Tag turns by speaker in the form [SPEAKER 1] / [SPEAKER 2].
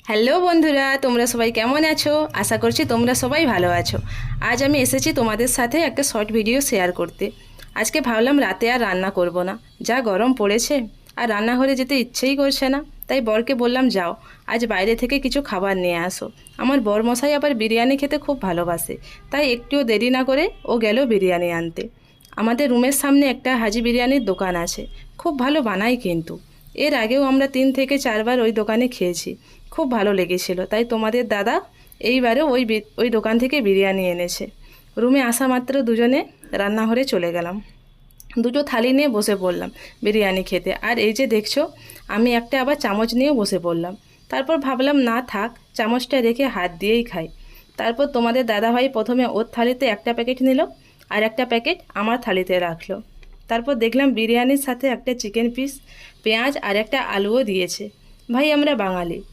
[SPEAKER 1] Hello বন্ধুরা, তোমরা সবাই কেমন আছো? আশা করছি তোমরা সবাই ভালো আছো। আজ আমি এসেছি তোমাদের সাথে একটা শর্ট ভিডিও শেয়ার করতে। আজকে ভাবলাম রাতে আর রান্না করব না, যা গরম পড়েছে আর রান্নাঘরে যেতে ইচ্ছেই করছে না। তাই বরকে বললাম, যাও আজ বাইরে থেকে কিছু খাবার নিয়ে আসো। আমার বরমশাই আবার বিরিয়ানি খেতে খুব ভালোবাসে, তাই একটুও দেরি না করে ও গেল বিরিয়ানি আনতে। আমাদের রুমের সামনে একটা হাজি বিরিয়ানির দোকান আছে, খুব ভালো বানায় কিন্তু। এর আগেও আমরা 3 থেকে 4 বার ওই দোকানে খেয়েছি, খুব ভালো লেগেছিল। তাই তোমাদের দাদা এইবারেও ওই দোকান থেকে বিরিয়ানি এনেছে। রুমে আসা মাত্র দুজনে রান্নাঘরে চলে গেলাম, দুটো থালি নিয়ে বসে পড়লাম বিরিয়ানি খেতে। আর এই যে দেখছো, আমি একটা আবার চামচ নিয়ে বসে পড়লাম। তারপর ভাবলাম না থাক, চামচটা রেখে হাত দিয়েই খাই। তারপর তোমাদের দাদাভাই প্রথমে ওর থালিতে একটা প্যাকেট নিল, আর একটা প্যাকেট আমার থালিতে রাখলো। তারপর দেখলাম বিরিয়ানির সাথে একটা চিকেন পিস, পেঁয়াজ আর একটা আলুও দিয়েছে। ভাই আমরা বাঙালি,